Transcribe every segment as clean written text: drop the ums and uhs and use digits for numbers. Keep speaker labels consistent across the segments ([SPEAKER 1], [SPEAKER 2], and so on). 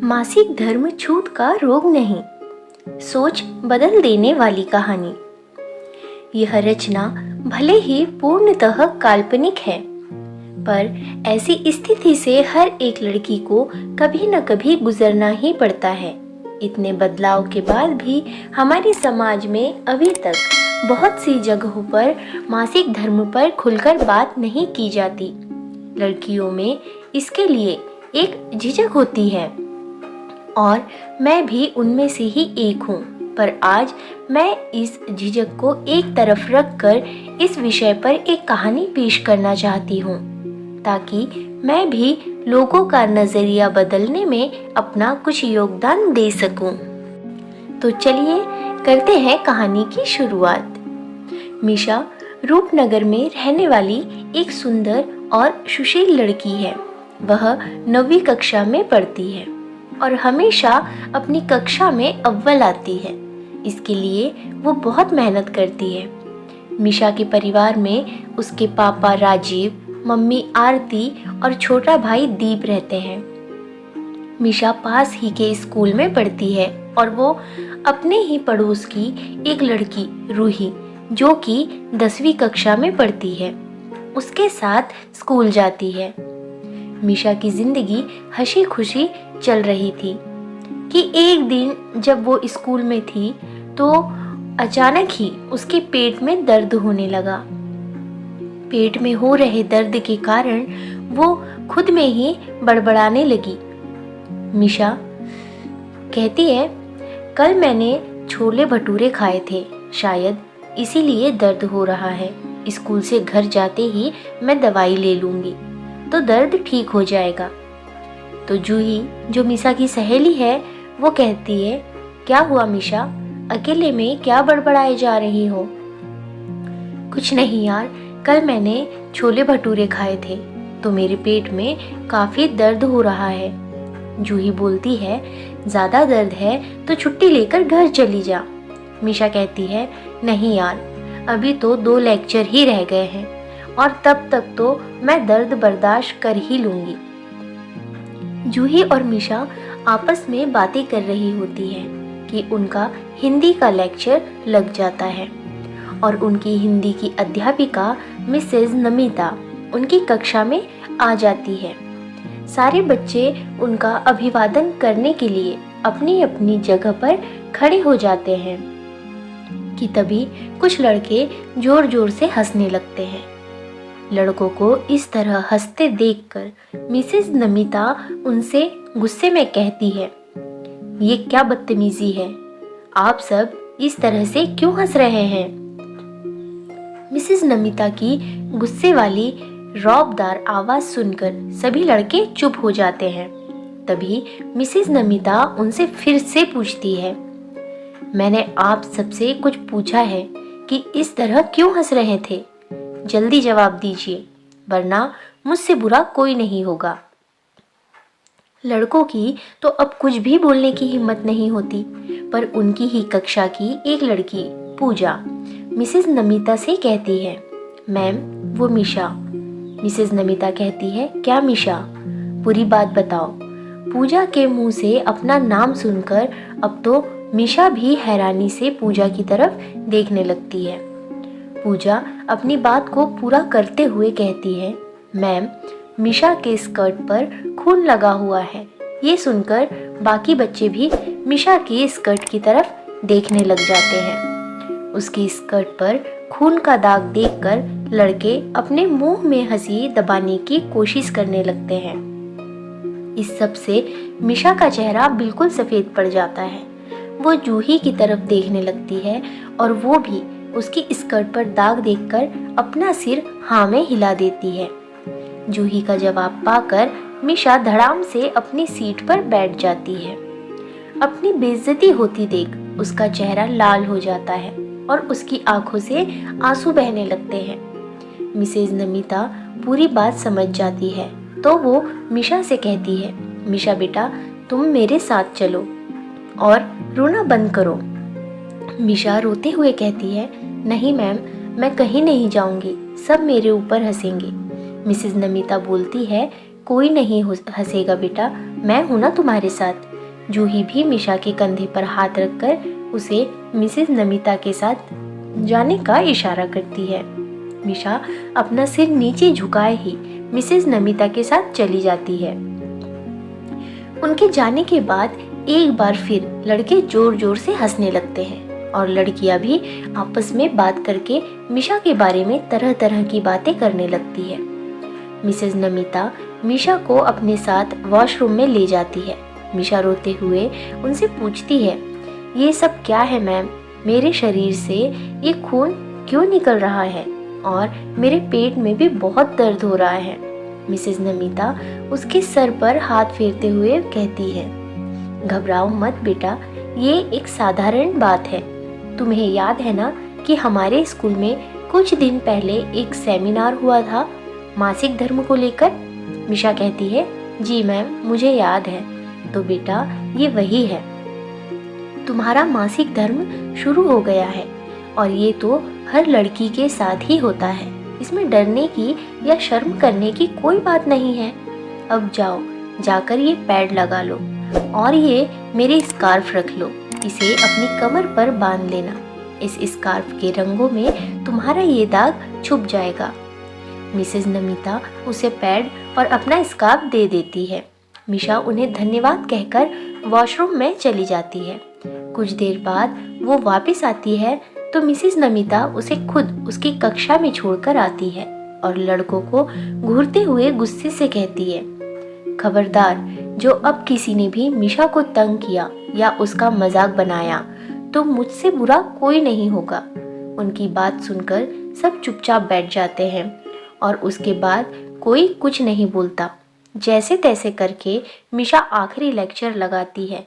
[SPEAKER 1] मासिक धर्म छूत का रोग नहीं, सोच बदल देने वाली कहानी। यह रचना भले ही पूर्णतः काल्पनिक है, पर ऐसी स्थिति से हर एक लड़की को कभी न कभी गुजरना ही पड़ता है। इतने बदलाव के बाद भी हमारे समाज में अभी तक बहुत सी जगहों पर मासिक धर्म पर खुलकर बात नहीं की जाती। लड़कियों में इसके लिए एक झिझक होती है और मैं भी उनमें से ही एक हूँ। पर आज मैं इस झिझक को एक तरफ रखकर इस विषय पर एक कहानी पेश करना चाहती हूँ, ताकि मैं भी लोगों का नज़रिया बदलने में अपना कुछ योगदान दे सकूं। तो चलिए करते हैं कहानी की शुरुआत। मीशा रूपनगर में रहने वाली एक सुंदर और सुशील लड़की है। वह 9वीं कक्षा में पढ़ती है और हमेशा अपनी कक्षा में अव्वल आती है। इसके लिए वो बहुत मेहनत करती है। मीशा के परिवार में उसके पापा राजीव, मम्मी आरती और छोटा भाई दीप रहते हैं। मीशा पास ही के स्कूल में पढ़ती है और वो अपने ही पड़ोस की एक लड़की रूही, जो कि 10वीं कक्षा में पढ़ती है, उसके साथ स्कूल जाती है। मीशा की जिंदगी हंसी खुशी चल रही थी कि एक दिन जब वो स्कूल में थी तो अचानक ही उसके पेट में दर्द होने लगा। पेट में हो रहे दर्द के कारण वो खुद में ही बड़बड़ाने लगी। मीशा कहती है, कल मैंने छोले भटूरे खाए थे, शायद इसीलिए दर्द हो रहा है। स्कूल से घर जाते ही मैं दवाई ले लूंगी तो दर्द ठीक हो जाएगा। तो जूही, जो मीशा की सहेली है, वो कहती है, क्या हुआ मीशा, अकेले में क्या बड़बड़ाए जा रही हो? कुछ नहीं यार, कल मैंने छोले भटूरे खाए थे तो मेरे पेट में काफ़ी दर्द हो रहा है। जूही बोलती है, ज़्यादा दर्द है तो छुट्टी लेकर घर चली जा। मीशा कहती है, नहीं यार, अभी तो 2 लेक्चर ही रह गए हैं और तब तक तो मैं दर्द बर्दाश्त कर ही लूँगी। जूही और मीशा आपस में बातें कर रही होती है कि उनका हिंदी का लेक्चर लग जाता है और उनकी हिंदी की अध्यापिका मिसेज नमिता उनकी कक्षा में आ जाती है। सारे बच्चे उनका अभिवादन करने के लिए अपनी अपनी जगह पर खड़े हो जाते हैं कि तभी कुछ लड़के जोर जोर से हंसने लगते हैं। लड़कों को इस तरह हंसते देखकर मिसेज नमिता उनसे गुस्से में कहती है, ये क्या बदतमीजी है, आप सब इस तरह से क्यों हंस रहे हैं? मिसेज नमिता की गुस्से वाली रौबदार आवाज सुनकर सभी लड़के चुप हो जाते हैं। तभी मिसेज नमिता उनसे फिर से पूछती है, मैंने आप सबसे कुछ पूछा है कि इस तरह क्यों हंस रहे थे? जल्दी जवाब दीजिए, वरना मुझसे बुरा कोई नहीं होगा। लड़कों की तो अब कुछ भी बोलने की हिम्मत नहीं होती, पर उनकी ही कक्षा की एक लड़की पूजा मिसेज नमिता से कहती है, मैम वो मीशा। मिसेज नमिता कहती है, क्या मीशा, पूरी बात बताओ। पूजा के मुंह से अपना नाम सुनकर अब तो मीशा भी हैरानी से पूजा की तरफ देखने लगती है। पूजा अपनी बात को पूरा करते हुए कहती है, मैम मीशा के स्कर्ट पर खून लगा हुआ है। ये सुनकर बाकी बच्चे भी मीशा के स्कर्ट की तरफ देखने लग जाते हैं। उसकी स्कर्ट पर खून का दाग देखकर लड़के अपने मुंह में हंसी दबाने की कोशिश करने लगते हैं। इस सब से मीशा का चेहरा बिल्कुल सफ़ेद पड़ जाता है। वो जूही की तरफ देखने लगती है और वो भी उसकी स्कर्ट पर दाग देखकर अपना सिर हाँ में हिला देती है। जूही का जवाब पाकर मीशा धड़ाम से अपनी सीट पर बैठ जाती है। अपनी बेइज्जती होती देख उसका चेहरा लाल हो जाता है और उसकी आंखों से आंसू बहने लगते हैं। मिसेज नमिता पूरी बात समझ जाती है तो वो मीशा से कहती है, मीशा बेटा, तुम मेरे साथ चलो और रोना बंद करो। मीशा रोते हुए कहती है, नहीं मैम, मैं कहीं नहीं जाऊंगी, सब मेरे ऊपर हंसेंगे। मिसेज नमिता बोलती है, कोई नहीं हंसेगा बेटा, मैं हूं ना तुम्हारे साथ। जूही भी मिशा के कंधे पर हाथ रखकर उसे मिसेस नमिता के साथ जाने का इशारा करती है। मिशा अपना सिर नीचे झुकाए ही मिसेस नमिता के साथ चली जाती है। उनके जाने के बाद एक बार फिर लड़के जोर जोर से हंसने लगते हैं और लड़कियां भी आपस में बात करके मिशा के बारे में तरह तरह की बातें करने लगती है। मिसेस नमिता मिशा को अपने साथ वॉशरूम में ले जाती है। मिशा रोते हुए उनसे पूछती है, ये सब क्या है मैम? मेरे शरीर से ये खून क्यों निकल रहा है और मेरे पेट में भी बहुत दर्द हो रहा है। मिसेस नमिता उसके सर पर हाथ फेरते हुए कहती है, घबराओ मत बेटा, ये एक साधारण बात है। तुम्हें याद है ना कि हमारे स्कूल में कुछ दिन पहले एक सेमिनार हुआ था मासिक धर्म को लेकर? मिशा कहती है, जी मैम, मुझे याद है। तो बेटा, ये वही है। तुम्हारा मासिक धर्म शुरू हो गया है और ये तो हर लड़की के साथ ही होता है। इसमें डरने की या शर्म करने की कोई बात नहीं है। अब जाओ, जाकर ये पैड लगा लो और ये मेरी स्कार्फ रख लो। इसे अपनी कमर पर बांध लेना। इस स्कार्फ के रंगों में तुम्हारा ये दाग छुप जाएगा। मिसेस नमिता उसे पैड और अपना स्कार्फ दे देती है। मिशा उन्हें धन्यवाद कहकर वॉशरूम में चली जाती है। कुछ देर बाद वो वापस आती है तो मिसेस नमिता उसे खुद उसकी कक्षा में छोड़कर आती है और लड़कों को घूरते हुए गुस्से से कहती है, खबरदार, जो अब किसी ने भी मिशा को तंग किया या उसका मजाक बनाया तो मुझसे बुरा कोई नहीं होगा। उनकी बात सुनकर सब चुपचाप बैठ जाते हैं और उसके बाद कोई कुछ नहीं बोलता। जैसे तैसे करके मिशा आखिरी लेक्चर लगाती है।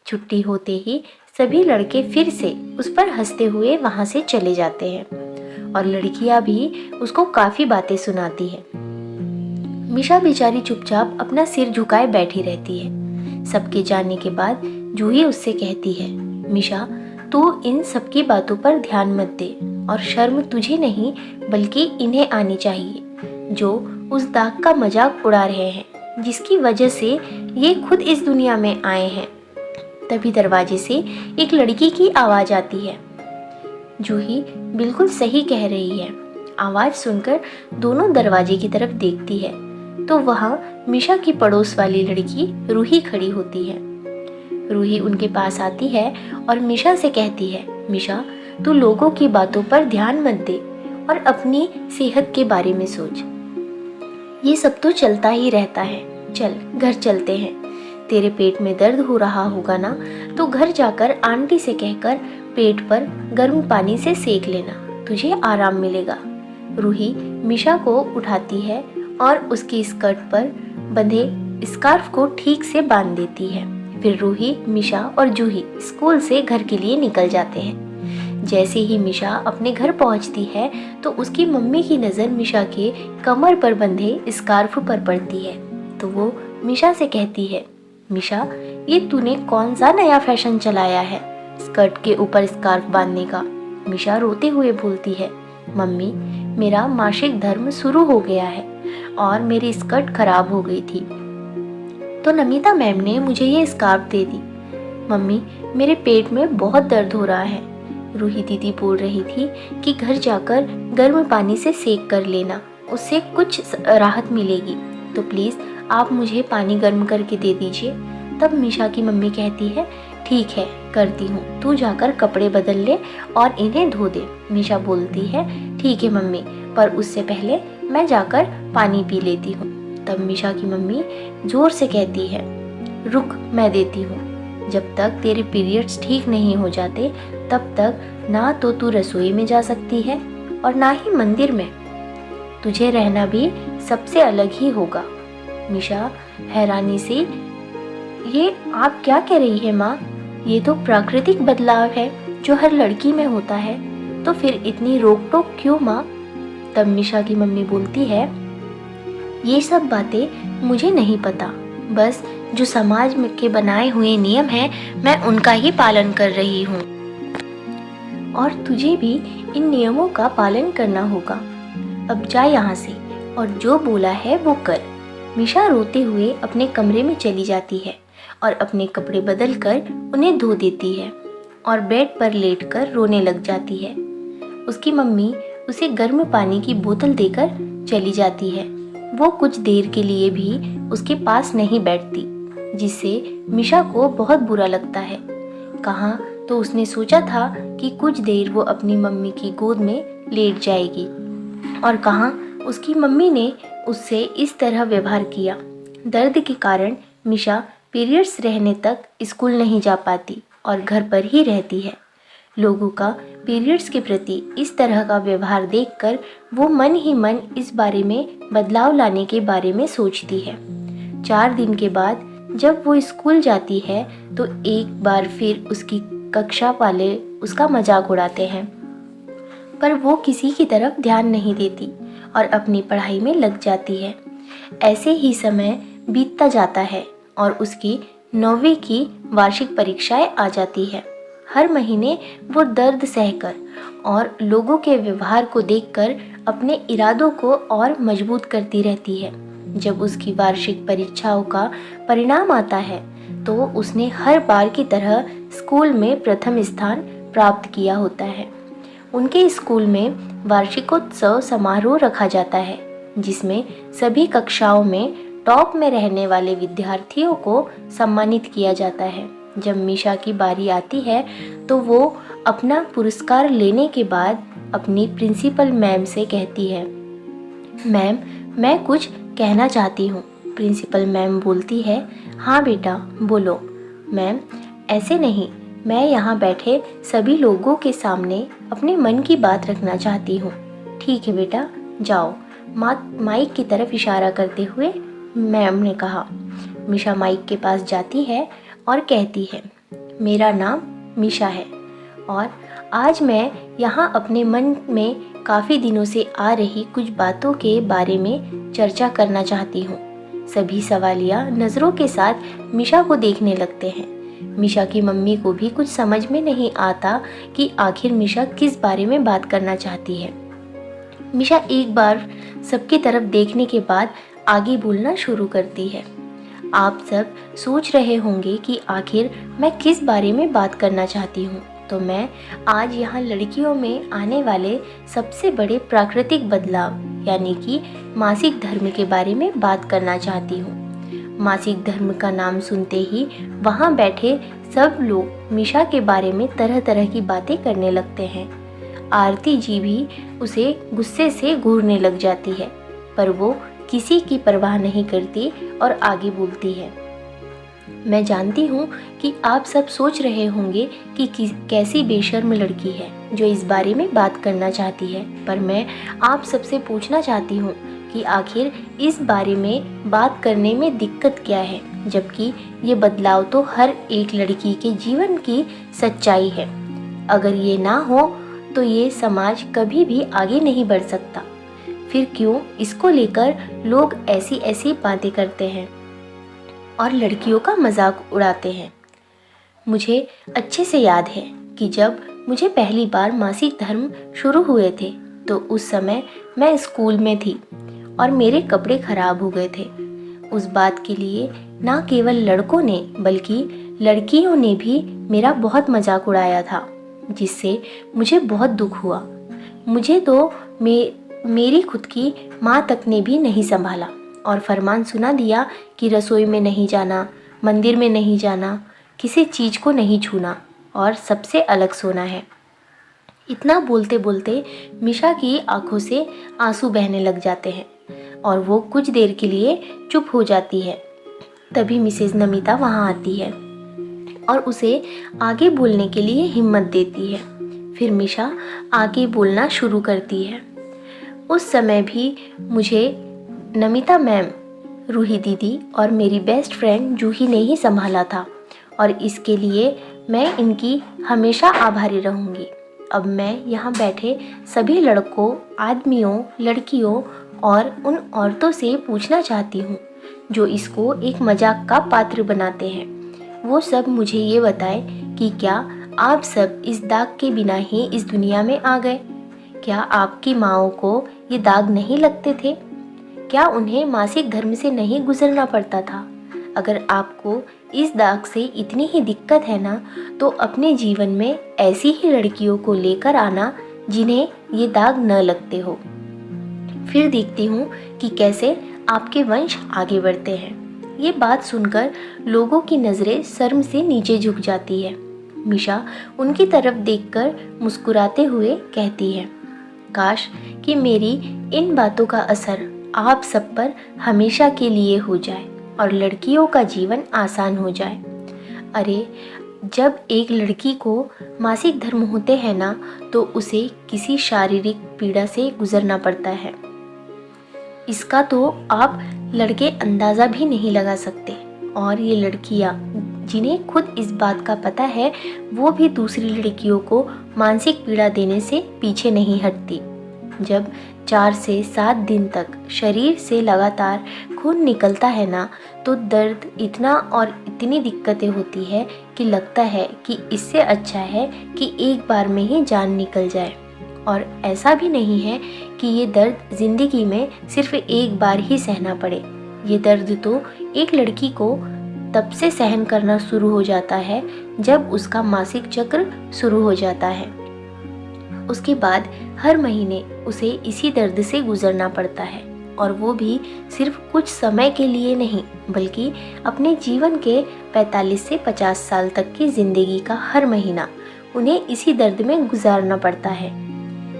[SPEAKER 1] छुट्टी होते ही सभी लड़के फिर से उस पर हंसते हुए वहां से चले जाते हैं और लड़कियां भी उसको काफी बातें सुनाती है। मिशा बेचारी चुपचाप अपना सिर झुकाए बैठी रहती है। सबके जाने के बाद जूही उससे कहती है, मिशा, तू इन सब की बातों पर ध्यान मत दे और शर्म तुझे नहीं बल्कि इन्हें आनी चाहिए जो उस दाग का मजाक उड़ा रहे हैं जिसकी वजह से ये खुद इस दुनिया में आए हैं। तभी दरवाजे से एक लड़की की आवाज आती है। जूही बिल्कुल सही कह रही है। आवाज सुनकर दोनों दरवाजे की तरफ देखती है तो वहां मिशा की पड़ोस वाली लड़की रूही खड़ी होती है। रूही उनके पास आती है और मिशा से कहती है, मिशा, तू लोगों की बातों पर ध्यान मत दे और अपनी सेहत के बारे में सोच। ये सब तो चलता ही रहता है। चल, घर चलते हैं। तेरे पेट में दर्द हो रहा होगा ना, तो घर जाकर आंटी से कहकर पेट पर गर्म पानी से सेक लेना, तुझे आराम मिलेगा। रूही मिशा को उठाती है और उसकी स्कर्ट पर बंधे स्कार्फ को ठीक से बांध देती है। फिर रूही, मिशा और जूही स्कूल से घर के लिए निकल जाते हैं। जैसे ही मिशा अपने घर पहुंचती है तो उसकी मम्मी की नज़र मिशा के कमर पर बंधे स्कार्फ पर पड़ती है तो वो मिशा से कहती है, मिशा, ये तूने कौन सा नया फैशन चलाया है स्कर्ट के ऊपर स्कार्फ बांधने का? मिशा रोते हुए बोलती है, मम्मी, मेरा मासिक धर्म शुरू हो गया है और मेरी स्कर्ट खराब हो गई थी तो नमिता मैम ने मुझे ये स्कार्फ दे दी। मम्मी, मेरे पेट में बहुत दर्द हो रहा है। रूही दीदी बोल रही थी कि घर जाकर गर्म पानी से सेक कर लेना, उससे कुछ राहत मिलेगी, तो प्लीज़ आप मुझे पानी गर्म करके दे दीजिए। तब मिशा की मम्मी कहती है, ठीक है, करती हूँ, तू जाकर कपड़े बदल ले और इन्हें धो दे। मिशा बोलती है, ठीक है मम्मी, पर उससे पहले मैं जाकर पानी पी लेती हूँ। तब मिशा की मम्मी जोर से कहती है, रुक, मैं देती हूँ। जब तक तेरे पीरियड्स ठीक नहीं हो जाते तब तक ना तो तू रसोई में जा सकती है और ना ही मंदिर में। तुझे रहना भी सबसे अलग ही होगा। मिशा हैरानी से, ये आप क्या कह रही है माँ? ये तो प्राकृतिक बदलाव है जो हर लड़की में होता है, तो फिर इतनी रोक टोक क्यों माँ? तब मिशा की मम्मी बोलती है, ये सब बातें मुझे नहीं पता, बस जो समाज में के बनाए हुए नियम हैं मैं उनका ही पालन कर रही हूँ और तुझे भी इन नियमों का पालन करना होगा। अब जा यहाँ से और जो बोला है वो कर। मिशा रोते हुए अपने कमरे में चली जाती है और अपने कपड़े बदल कर उन्हें धो देती है और बेड पर लेटकर रोने लग जाती है। उसकी मम्मी उसे गर्म पानी की बोतल देकर चली जाती है। वो कुछ देर के लिए भी उसके पास नहीं बैठती, जिससे मिशा को बहुत बुरा लगता है। कहाँ तो उसने सोचा था कि कुछ देर वो अपनी मम्मी की गोद में लेट जाएगी, और कहाँ उसकी मम्मी ने उससे इस तरह व्यवहार किया। दर्द के कारण मिशा पीरियड्स रहने तक स्कूल नहीं जा पाती और घर पर ही रहती है। लोगों का पीरियड्स के प्रति इस तरह का व्यवहार देखकर वो मन ही मन इस बारे में बदलाव लाने के बारे में सोचती है। 4 दिन के बाद जब वो स्कूल जाती है तो एक बार फिर उसकी कक्षा वाले उसका मजाक उड़ाते हैं, पर वो किसी की तरफ ध्यान नहीं देती और अपनी पढ़ाई में लग जाती है। ऐसे ही समय बीतता जाता है और उसकी 9वीं की वार्षिक परीक्षाएं आ जाती है। हर महीने वो दर्द सहकर और लोगों के व्यवहार को देखकर अपने इरादों को और मजबूत करती रहती है। जब उसकी वार्षिक परीक्षाओं का परिणाम आता है तो उसने हर बार की तरह स्कूल में प्रथम स्थान प्राप्त किया होता है। उनके स्कूल में वार्षिकोत्सव समारोह रखा जाता है, जिसमें सभी कक्षाओं में टॉप में रहने वाले विद्यार्थियों को सम्मानित किया जाता है। जब मिशा की बारी आती है तो वो अपना पुरस्कार लेने के बाद अपनी प्रिंसिपल मैम से कहती है, मैम मैं कुछ कहना चाहती हूँ। प्रिंसिपल मैम बोलती है, हाँ बेटा बोलो। मैम ऐसे नहीं, मैं यहाँ बैठे सभी लोगों के सामने अपने मन की बात रखना चाहती हूँ। ठीक है बेटा जाओ, माइक की तरफ इशारा करते हुए मैम ने कहा। मिशा माइक के पास जाती है और कहती है, मेरा नाम मिशा है और आज मैं यहाँ अपने मन में काफ़ी दिनों से आ रही कुछ बातों के बारे में चर्चा करना चाहती हूँ। सभी सवालिया नज़रों के साथ मिशा को देखने लगते हैं। मिशा की मम्मी को भी कुछ समझ में नहीं आता कि आखिर मिशा किस बारे में बात करना चाहती है। मिशा एक बार सबकी तरफ देखने के बाद आगे बोलना शुरू करती है। आप सब सोच रहे होंगे कि आखिर मैं किस बारे में बात करना चाहती हूँ, तो मैं आज यहाँ लड़कियों में आने वाले सबसे बड़े प्राकृतिक बदलाव यानी कि मासिक धर्म के बारे में बात करना चाहती हूँ। मासिक धर्म का नाम सुनते ही वहाँ बैठे सब लोग मिशा के बारे में तरह तरह की बातें करने लगते हैं। आरती जी भी उसे गुस्से से घूरने लग जाती है, पर वो किसी की परवाह नहीं करती और आगे बोलती है, मैं जानती हूँ कि आप सब सोच रहे होंगे कि कैसी बेशर्म लड़की है जो इस बारे में बात करना चाहती है, पर मैं आप सबसे पूछना चाहती हूँ कि आखिर इस बारे में बात करने में दिक्कत क्या है, जबकि ये बदलाव तो हर एक लड़की के जीवन की सच्चाई है। अगर ये ना हो तो ये समाज कभी भी आगे नहीं बढ़ सकता। फिर क्यों इसको लेकर लोग ऐसी ऐसी बातें करते हैं और लड़कियों का मजाक उड़ाते हैं। मुझे अच्छे से याद है कि जब मुझे पहली बार मासिक धर्म शुरू हुए थे तो उस समय मैं स्कूल में थी और मेरे कपड़े खराब हो गए थे। उस बात के लिए ना केवल लड़कों ने बल्कि लड़कियों ने भी मेरा बहुत मजाक उड़ाया था, जिससे मुझे बहुत दुख हुआ। मुझे तो मेरी खुद की माँ तक ने भी नहीं संभाला और फरमान सुना दिया कि रसोई में नहीं जाना, मंदिर में नहीं जाना, किसी चीज़ को नहीं छूना और सबसे अलग सोना है। इतना बोलते बोलते मिशा की आंखों से आंसू बहने लग जाते हैं और वो कुछ देर के लिए चुप हो जाती है। तभी मिसेज नमिता वहाँ आती है और उसे आगे बोलने के लिए हिम्मत देती है। फिर मिशा आगे बोलना शुरू करती है। उस समय भी मुझे नमिता मैम, रूही दीदी और मेरी बेस्ट फ्रेंड जूही ने ही संभाला था और इसके लिए मैं इनकी हमेशा आभारी रहूँगी। अब मैं यहाँ बैठे सभी लड़कों, आदमियों, लड़कियों और उन औरतों से पूछना चाहती हूँ जो इसको एक मजाक का पात्र बनाते हैं। वो सब मुझे ये बताएं कि क्या आप सब इस दाग के बिना ही इस दुनिया में आ गए? क्या आपकी माँओं को ये दाग नहीं लगते थे? क्या उन्हें मासिक धर्म से नहीं गुजरना पड़ता था? अगर आपको इस दाग से इतनी ही दिक्कत है ना, तो अपने जीवन में ऐसी ही लड़कियों को लेकर आना जिन्हें ये दाग न लगते हो। फिर देखती हूँ कि कैसे आपके वंश आगे बढ़ते हैं। ये बात सुनकर लोगों की नज़रें शर्म से नीचे झुक जाती है। मीशा उनकी तरफ देखकर मुस्कुराते हुए कहती है, काश कि मेरी इन बातों का असर आप सब पर हमेशा के लिए हो जाए और लड़कियों का जीवन आसान हो जाए। अरे, जब एक लड़की को मासिक धर्म होते हैं ना, तो उसे किसी शारीरिक पीड़ा से गुजरना पड़ता है। इसका तो आप लड़के अंदाज़ा भी नहीं लगा सकते। और ये लड़कियाँ जिन्हें खुद इस बात का पता है, वो भी दूसरी लड़कियों को मानसिक पीड़ा देने से पीछे नहीं हटती। जब 4 से 7 दिन तक शरीर से लगातार खून निकलता है ना, तो दर्द इतना और इतनी दिक्कतें होती है कि लगता है कि इससे अच्छा है कि एक बार में ही जान निकल जाए। और ऐसा भी नहीं है कि ये दर्द ज़िंदगी में सिर्फ एक बार ही सहना पड़े। ये दर्द तो एक लड़की को तब से सहन करना शुरू हो जाता है जब उसका मासिक चक्र शुरू हो जाता है। उसके बाद हर महीने उसे इसी दर्द से गुजरना पड़ता है, और वो भी सिर्फ कुछ समय के लिए नहीं, बल्कि अपने जीवन के 45 से 50 साल तक की ज़िंदगी का हर महीना उन्हें इसी दर्द में गुजारना पड़ता है।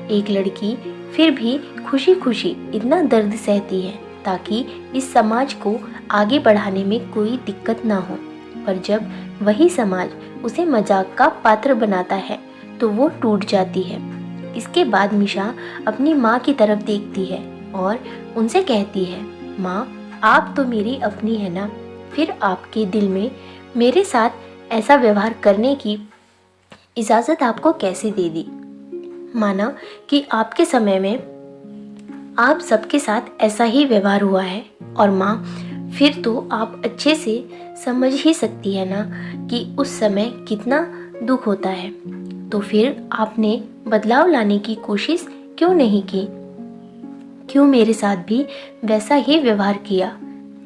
[SPEAKER 1] एक लड़की फिर भी खुशी खुशी इतना दर्द सहती है ताकि इस समाज को आगे बढ़ाने में कोई दिक्कत ना हो, पर जब वही समाज उसे मजाक का पात्र बनाता है तो वो टूट जाती है। इसके बाद मीशा अपनी माँ की तरफ देखती है और उनसे कहती है, माँ, आप तो मेरी अपनी है ना, फिर आपके दिल में मेरे साथ ऐसा व्यवहार करने की इजाज़त आपको कैसे दे दी? माना कि आपके समय में आप सबके साथ ऐसा ही व्यवहार हुआ है, और माँ, फिर तो आप अच्छे से समझ ही सकती है ना कि उस समय कितना दुख होता है। तो फिर आपने बदलाव लाने की कोशिश क्यों नहीं की? क्यों मेरे साथ भी वैसा ही व्यवहार किया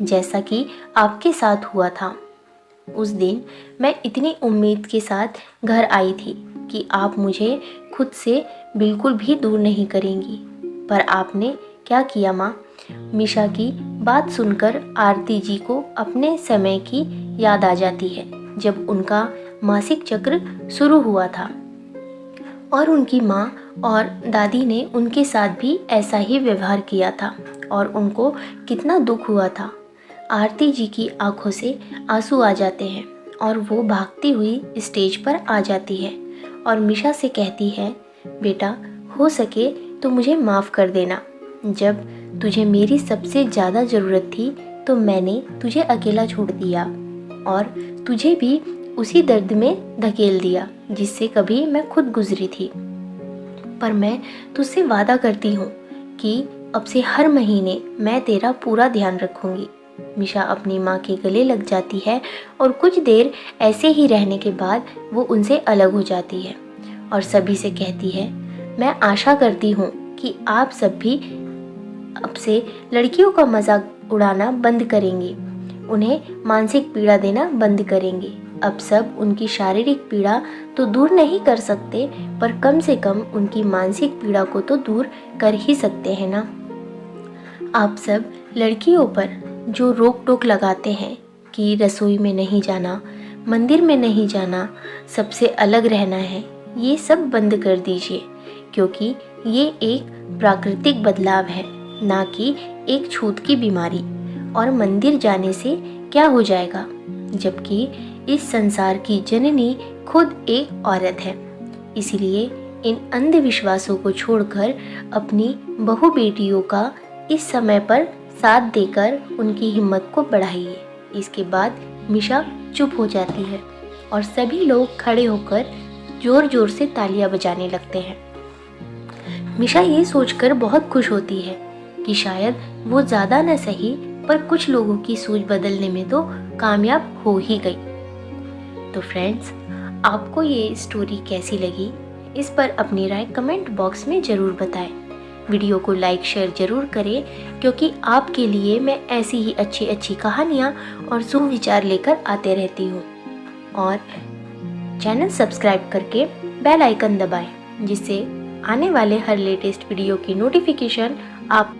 [SPEAKER 1] जैसा कि आपके साथ हुआ था? उस दिन मैं इतनी उम्मीद के साथ घर आई थी कि आप मुझे खुद से बिल्कुल भी दूर नहीं करेंगी, पर आपने क्या किया माँ? मीशा की बात सुनकर आरती जी को अपने समय की याद आ जाती है, जब उनका मासिक चक्र शुरू हुआ था और उनकी माँ और दादी ने उनके साथ भी ऐसा ही व्यवहार किया था और उनको कितना दुख हुआ था। आरती जी की आंखों से आंसू आ जाते हैं और वो भागती हुई स्टेज पर आ जाती है और मीशा से कहती है, बेटा, हो सके तो मुझे माफ़ कर देना। जब तुझे मेरी सबसे ज़्यादा ज़रूरत थी तो मैंने तुझे अकेला छोड़ दिया और तुझे भी उसी दर्द में धकेल दिया जिससे कभी मैं खुद गुजरी थी। पर मैं तुझसे वादा करती हूँ कि अब से हर महीने मैं तेरा पूरा ध्यान रखूँगी। मीशा अपनी माँ के गले लग जाती है और कुछ देर ऐसे ही रहने के बाद वो उनसे अलग हो जाती है और सभी से कहती है, मैं आशा करती हूँ कि आप सब भी अब से लड़कियों का मजाक उड़ाना बंद करेंगे, उन्हें मानसिक पीड़ा देना बंद करेंगे। अब सब उनकी शारीरिक पीड़ा तो दूर नहीं कर सकते, पर कम से कम उनकी मानसिक पीड़ा को तो दूर कर ही सकते हैं ना। आप सब लड़कियों पर जो रोक टोक लगाते हैं कि रसोई में नहीं जाना, मंदिर में नहीं जाना, सबसे अलग रहना है, ये सब बंद कर दीजिए, क्योंकि ये एक प्राकृतिक बदलाव है, ना कि एक छूत की बीमारी। और मंदिर जाने से क्या हो जाएगा, जबकि इस संसार की जननी खुद एक औरत है। इसलिए इन अंधविश्वासों को छोड़कर अपनी बहू बेटियों का इस समय पर साथ देकर उनकी हिम्मत को बढ़ाइए। इसके बाद मीशा चुप हो जाती है और सभी लोग खड़े होकर जोर जोर से तालियां बजाने लगते हैं। मीशा ये सोचकर बहुत खुश होती है कि शायद वो ज़्यादा न सही, पर कुछ लोगों की सोच बदलने में तो कामयाब हो ही गई। तो फ्रेंड्स, आपको ये स्टोरी कैसी लगी, इस पर अपनी राय कमेंट बॉक्स में ज़रूर बताएं। वीडियो को लाइक शेयर ज़रूर करें, क्योंकि आपके लिए मैं ऐसी ही अच्छी अच्छी कहानियाँ और सुविचार लेकर आते रहती हूँ। और चैनल सब्सक्राइब करके बेल आइकन दबाएं, जिससे आने वाले हर लेटेस्ट वीडियो की नोटिफिकेशन आप